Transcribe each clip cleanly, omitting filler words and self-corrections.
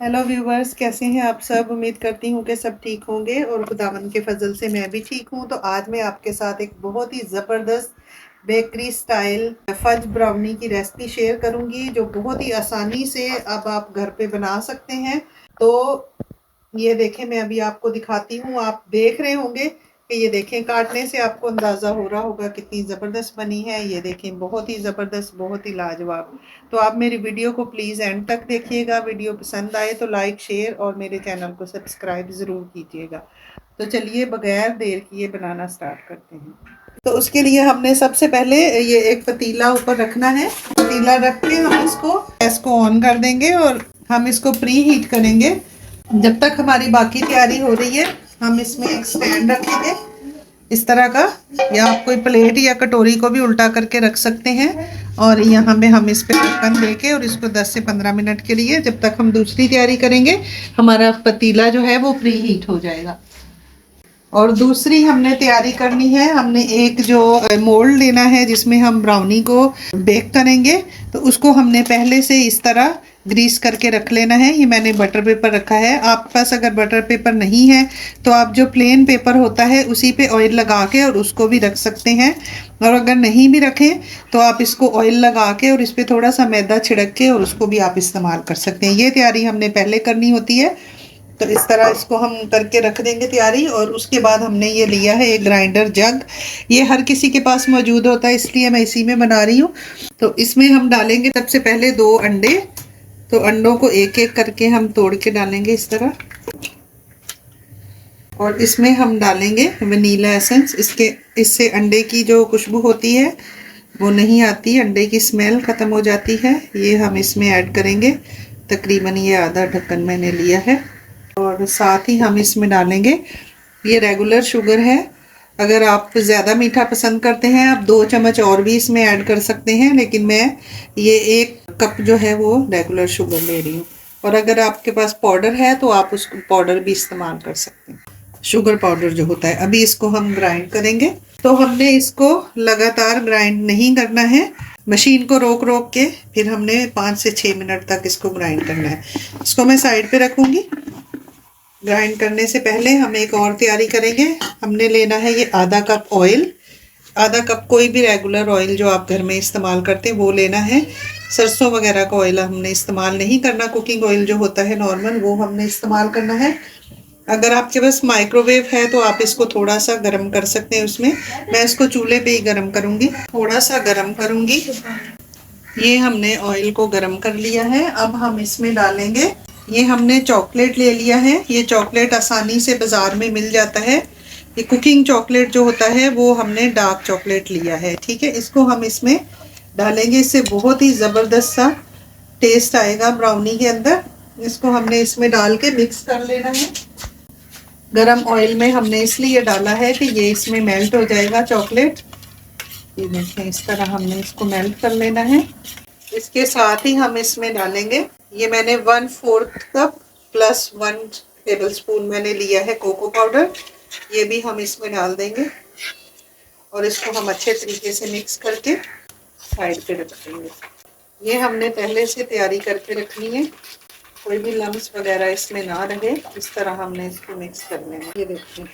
Hello viewers, कैसे हैं आप सब। उम्मीद करती हूँ कि सब ठीक होंगे और खुदावंद के फजल से मैं भी ठीक हूँ। तो आज मैं आपके साथ एक बहुत ही ज़बरदस्त बेकरी स्टाइल फज ब्राउनी की रेसिपी शेयर करूँगी, जो बहुत ही आसानी से अब आप घर पे बना सकते हैं। तो ये देखें, मैं अभी आपको दिखाती हूँ। आप देख रहे होंगे कि ये देखें, काटने से आपको अंदाज़ा हो रहा होगा कितनी ज़बरदस्त बनी है। ये देखें, बहुत ही ज़बरदस्त, बहुत ही लाजवाब। तो आप मेरी वीडियो को प्लीज़ एंड तक देखिएगा। वीडियो पसंद आए तो लाइक, शेयर और मेरे चैनल को सब्सक्राइब ज़रूर कीजिएगा। तो चलिए बगैर देर किए बनाना स्टार्ट करते हैं। तो उसके लिए हमने सबसे पहले ये एक पतीला ऊपर रखना है। पतीला रख के हम इसको गैस को ऑन कर देंगे और हम इसको प्री हीट करेंगे। जब तक हमारी बाकी तैयारी हो रही है, हम इसमें एक स्टैंड रखेंगे इस तरह का, या आप कोई प्लेट या कटोरी को भी उल्टा करके रख सकते हैं। और यहाँ पे हम इस पे ढक्कन देके और इसको 10 से 15 मिनट के लिए, जब तक हम दूसरी तैयारी करेंगे, हमारा पतीला जो है वो प्री हीट हो जाएगा। और दूसरी हमने तैयारी करनी है, हमने एक जो मोल्ड लेना है जिसमें हम ब्राउनी को बेक करेंगे। तो उसको हमने पहले से इस तरह ग्रीस करके रख लेना है। ये मैंने बटर पेपर रखा है। आपके पास अगर बटर पेपर नहीं है तो आप जो प्लेन पेपर होता है उसी पे ऑयल लगा के और उसको भी रख सकते हैं। और अगर नहीं भी रखें तो आप इसको ऑयल लगा के और इस पर थोड़ा सा मैदा छिड़क के और उसको भी आप इस्तेमाल कर सकते हैं। ये तैयारी हमने पहले करनी होती है। तो इस तरह इसको हम करके रख देंगे तैयारी। और उसके बाद हमने ये लिया है एक ग्राइंडर जग। ये हर किसी के पास मौजूद होता है, इसलिए मैं इसी में बना रही हूँ। तो इसमें हम डालेंगे सबसे पहले 2 अंडे। तो अंडों को एक एक करके हम तोड़ के डालेंगे इस तरह। और इसमें हम डालेंगे वनीला एसेंस। इससे अंडे की जो खुशबू होती है वो नहीं आती, अंडे की स्मेल ख़त्म हो जाती है। ये हम इसमें ऐड करेंगे। तकरीबन ये आधा ढक्कन मैंने लिया है। और साथ ही हम इसमें डालेंगे, ये रेगुलर शुगर है। अगर आप ज़्यादा मीठा पसंद करते हैं आप 2 चम्मच और भी इसमें ऐड कर सकते हैं, लेकिन मैं ये 1 कप जो है वो रेगुलर शुगर ले रही हूँ। और अगर आपके पास पाउडर है तो आप उस पाउडर भी इस्तेमाल कर सकते हैं, शुगर पाउडर जो होता है। अभी इसको हम ग्राइंड करेंगे। तो हमने इसको लगातार ग्राइंड नहीं करना है, मशीन को रोक रोक के फिर हमने 5 से 6 मिनट तक इसको ग्राइंड करना है। इसको मैं साइड पे रखूँगी। ग्राइंड करने से पहले हम एक और तैयारी करेंगे। हमने लेना है ये आधा कप ऑयल। आधा कप कोई भी रेगुलर ऑयल जो आप घर में इस्तेमाल करते हैं वो लेना है। सरसों वगैरह का ऑयल हमने इस्तेमाल नहीं करना। कुकिंग ऑयल जो होता है नॉर्मल, वो हमने इस्तेमाल करना है। अगर आपके पास माइक्रोवेव है तो आप इसको थोड़ा सा गर्म कर सकते हैं उसमें। मैं इसको चूल्हे पे ही गर्म करूँगी, थोड़ा सा गर्म करूँगी। ये हमने ऑयल को गर्म कर लिया है। अब हम इसमें डालेंगे, ये हमने चॉकलेट ले लिया है। ये चॉकलेट आसानी से बाज़ार में मिल जाता है। ये कुकिंग चॉकलेट जो होता है वो हमने डार्क चॉकलेट लिया है, ठीक है। इसको हम इसमें डालेंगे, इससे बहुत ही ज़बरदस्त सा टेस्ट आएगा ब्राउनी के अंदर। इसको हमने इसमें डाल के मिक्स कर लेना है। गरम ऑयल में हमने इसलिए डाला है कि ये इसमें मेल्ट हो जाएगा चॉकलेट। ये देखें, इस तरह हमने इसको मेल्ट कर लेना है। इसके साथ ही हम इसमें डालेंगे, ये मैंने 1/4 कप प्लस 1 टेबलस्पून मैंने लिया है कोको पाउडर। ये भी हम इसमें डाल देंगे और इसको हम अच्छे तरीके से मिक्स करके साइड पे रख देंगे। ये हमने पहले से तैयारी करके रखनी है, कोई भी लम्स वगैरह इसमें ना रहे। इस तरह हमने इसको मिक्स कर लेना है। ये देखिए,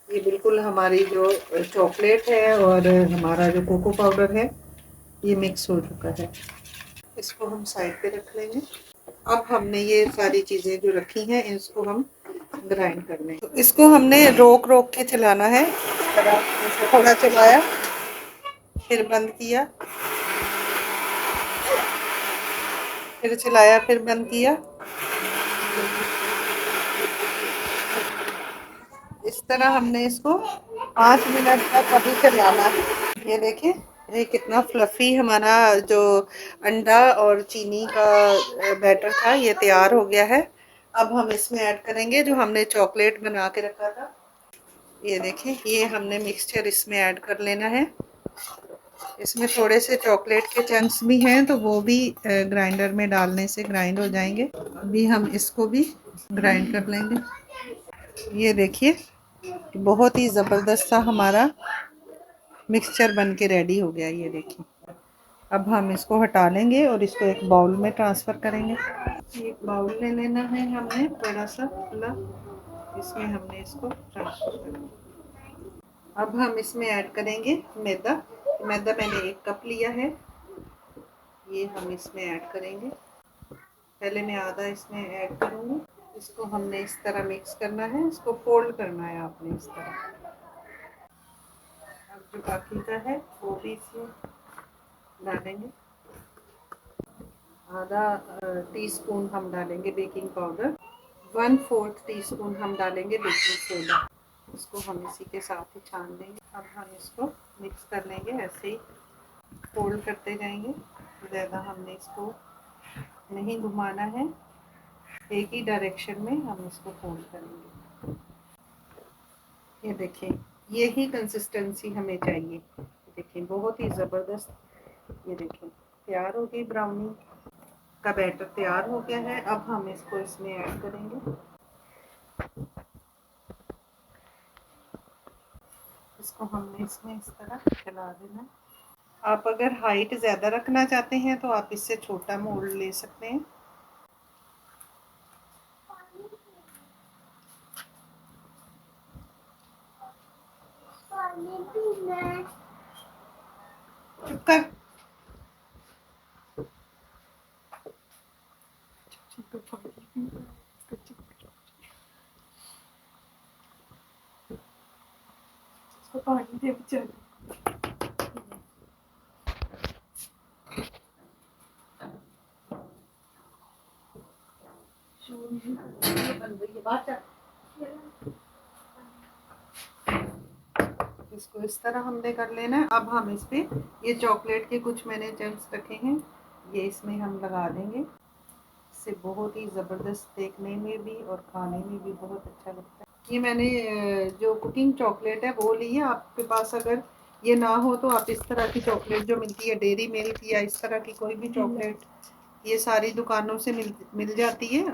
ये बिल्कुल हमारी जो चॉकलेट है और हमारा जो कोको पाउडर है ये मिक्स हो चुका है। इसको हम साइड पे रख लेंगे। अब हमने ये सारी चीज़ें जो रखी हैं इसको हम ग्राइंड कर लेंगे। तो इसको हमने रोक रोक के चलाना है। थोड़ा चलाया, फिर बंद किया, फिर चलाया, फिर बंद किया। इस तरह हमने इसको 5 मिनट तक अभी चलाना है। ये देखिए, ये कितना फ्लफी हमारा जो अंडा और चीनी का बैटर था ये तैयार हो गया है। अब हम इसमें ऐड करेंगे जो हमने चॉकलेट बना के रखा था। ये देखें, ये हमने मिक्सचर इसमें ऐड कर लेना है। इसमें थोड़े से चॉकलेट के चंक्स भी हैं तो वो भी ग्राइंडर में डालने से ग्राइंड हो जाएंगे। अभी हम इसको भी ग्राइंड कर लेंगे। ये देखिए, बहुत ही ज़बरदस्त सा हमारा मिक्सचर बन के रेडी हो गया। ये देखिए, अब हम इसको हटा लेंगे और इसको एक बाउल में ट्रांसफ़र करेंगे। एक बाउल ले लेना है हमने बड़ा सा खुला, इसमें हमने इसको ट्रांसफर करना। अब हम इसमें ऐड करेंगे मैदा। मैदा मैंने 1 कप लिया है, ये हम इसमें ऐड करेंगे। पहले मैं आधा इसमें ऐड करूँगी। इसको हमने इस तरह मिक्स करना है, इसको फोल्ड करना है आपने इस तरह। अब जो बाकी का है वो भी इसमें डालेंगे। आधा टीस्पून हम डालेंगे बेकिंग पाउडर, 1/4 टीस्पून हम डालेंगे बेकिंग सोडा। इसको हम इसी के साथ ही छान लेंगे। अब हम इसको मिक्स कर लेंगे, ऐसे ही फोल्ड करते जाएंगे। ज़्यादा हमने इसको नहीं घुमाना है, एक ही डायरेक्शन में हम इसको फोल्ड करेंगे। ये देखिए, ये ही कंसिस्टेंसी हमें चाहिए। देखिए बहुत ही ज़बरदस्त। ये देखिए तैयार हो गई, ब्राउनी का बैटर तैयार हो गया है। अब हम इसको इसमें ऐड करेंगे। इसको हमने इसमें इस तरह फैला देना है। आप अगर हाइट ज़्यादा रखना चाहते हैं तो आप इससे छोटा मोल्ड ले सकते हैं। चुप कर। पानी दे बेचारी। इसको इस तरह हमने कर लेना है। अब हम इस पे ये चॉकलेट के कुछ मैंने चंक्स रखे हैं, ये इसमें हम लगा देंगे। इससे बहुत ही ज़बरदस्त देखने में भी और खाने में भी बहुत अच्छा लगता है। ये मैंने जो कुकिंग चॉकलेट है वो ली है। आपके पास अगर ये ना हो तो आप इस तरह की चॉकलेट जो मिलती है डेयरी मिल्क या इस तरह की कोई भी चॉकलेट, ये सारी दुकानों से मिल जाती है,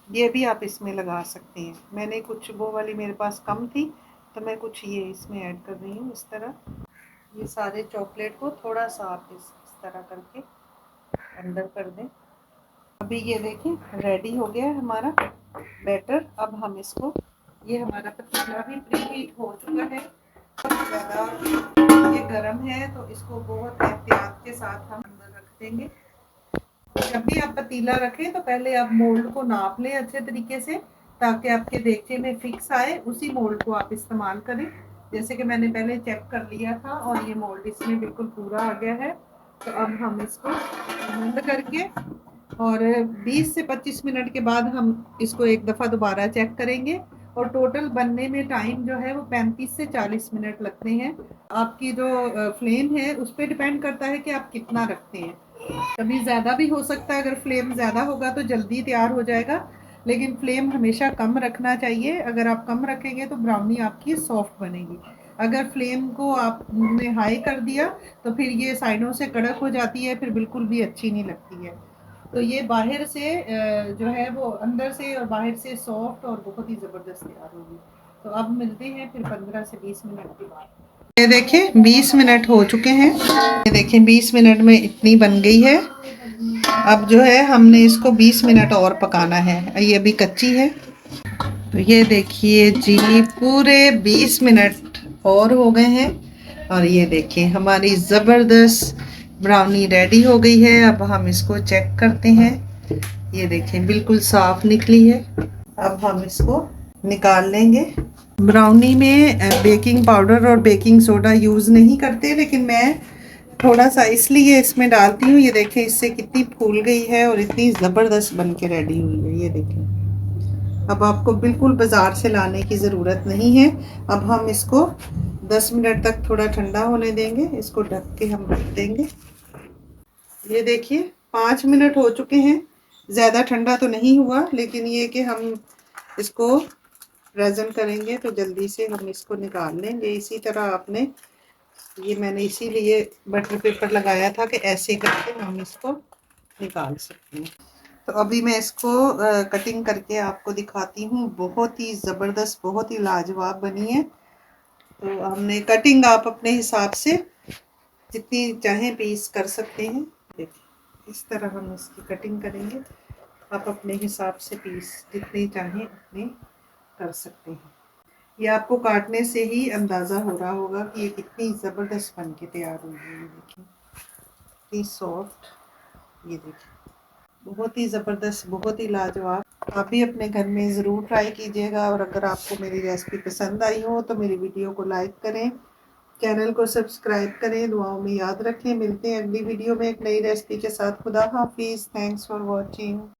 ये भी आप इसमें लगा सकते हैं। मैंने कुछ वो वाली मेरे पास कम थी तो मैं कुछ ये इसमें ऐड कर रही हूँ। इस तरह ये सारे चॉकलेट को थोड़ा सा आप इस तरह करके अंदर कर दें। अभी ये देखिए रेडी हो गया है हमारा बैटर। अब हम इसको, ये हमारा पतीला भी प्री हीट हो चुका है, ज़्यादा ये गर्म है तो इसको बहुत एहतियात के साथ हम अंदर रख देंगे। जब भी आप पतीला रखें तो पहले आप मोल्ड को नाप लें अच्छे तरीके से, ताकि आपके देखे में फिक्स आए। उसी मोल्ड को आप इस्तेमाल करें। जैसे कि मैंने पहले चेक कर लिया था और ये मोल्ड इसमें बिल्कुल पूरा आ गया है। तो अब हम इसको बंद करके और 20 से 25 मिनट के बाद हम इसको एक दफ़ा दोबारा चेक करेंगे। और टोटल बनने में टाइम जो है वो 35 से 40 मिनट लगते हैं। आपकी जो फ्लेम है उस पर डिपेंड करता है कि आप कितना रखते हैं। कभी ज़्यादा भी हो सकता है, अगर फ्लेम ज़्यादा होगा तो जल्दी तैयार हो जाएगा, लेकिन फ्लेम हमेशा कम रखना चाहिए। अगर आप कम रखेंगे तो ब्राउनी आपकी सॉफ्ट बनेगी। अगर फ्लेम को आपने हाई कर दिया तो फिर ये साइडों से कड़क हो जाती है, फिर बिल्कुल भी अच्छी नहीं लगती है। तो ये बाहर से जो है वो अंदर से और बाहर से सॉफ्ट और बहुत ही ज़बरदस्त तैयार होगी। तो अब मिलते हैं फिर 15 से 20 मिनट के बाद। ये देखें 20 मिनट हो चुके हैं। ये देखें 20 मिनट में इतनी बन गई है। अब जो है हमने इसको 20 मिनट और पकाना है, ये अभी कच्ची है। तो ये देखिए जी पूरे 20 मिनट और हो गए हैं और ये देखिए हमारी ज़बरदस्त ब्राउनी रेडी हो गई है। अब हम इसको चेक करते हैं। ये देखें बिल्कुल साफ निकली है। अब हम इसको निकाल लेंगे। ब्राउनी में बेकिंग पाउडर और बेकिंग सोडा यूज़ नहीं करते, लेकिन मैं थोड़ा सा इसलिए इसमें डालती हूँ। ये देखें इससे कितनी फूल गई है और इतनी ज़बरदस्त बन के रेडी हुई है। ये देखें अब आपको बिल्कुल बाज़ार से लाने की ज़रूरत नहीं है। अब हम इसको 10 मिनट तक थोड़ा ठंडा होने देंगे। इसको ढक के हम रख देंगे। ये देखिए 5 मिनट हो चुके हैं। ज़्यादा ठंडा तो नहीं हुआ, लेकिन ये कि हम इसको प्रेजेंट करेंगे तो जल्दी से हम इसको निकाल लेंगे। इसी तरह आपने, ये मैंने इसीलिए बटर पेपर लगाया था कि ऐसे करके हम इसको निकाल सकते हैं। तो अभी मैं इसको कटिंग करके आपको दिखाती हूँ। बहुत ही ज़बरदस्त, बहुत ही लाजवाब बनी है। तो हमने कटिंग आप अपने हिसाब से जितनी चाहें पीस कर सकते हैं। देखिए इस तरह हम इसकी कटिंग करेंगे। आप अपने हिसाब से पीस जितने चाहें उतने कर सकते हैं। ये आपको काटने से ही अंदाज़ा हो रहा होगा कि ये कितनी ज़बरदस्त बन के तैयार हुई है। ये देखिए इतनी सॉफ्ट, ये देखिए बहुत ही ज़बरदस्त, बहुत ही लाजवाब। आप भी अपने घर में ज़रूर ट्राई कीजिएगा और अगर आपको मेरी रेसिपी पसंद आई हो तो मेरी वीडियो को लाइक करें, चैनल को सब्सक्राइब करें, दुआओं में याद रखें। मिलते हैं अगली वीडियो में एक नई रेसिपी के साथ। खुदा हाफिज़। Thanks for watching.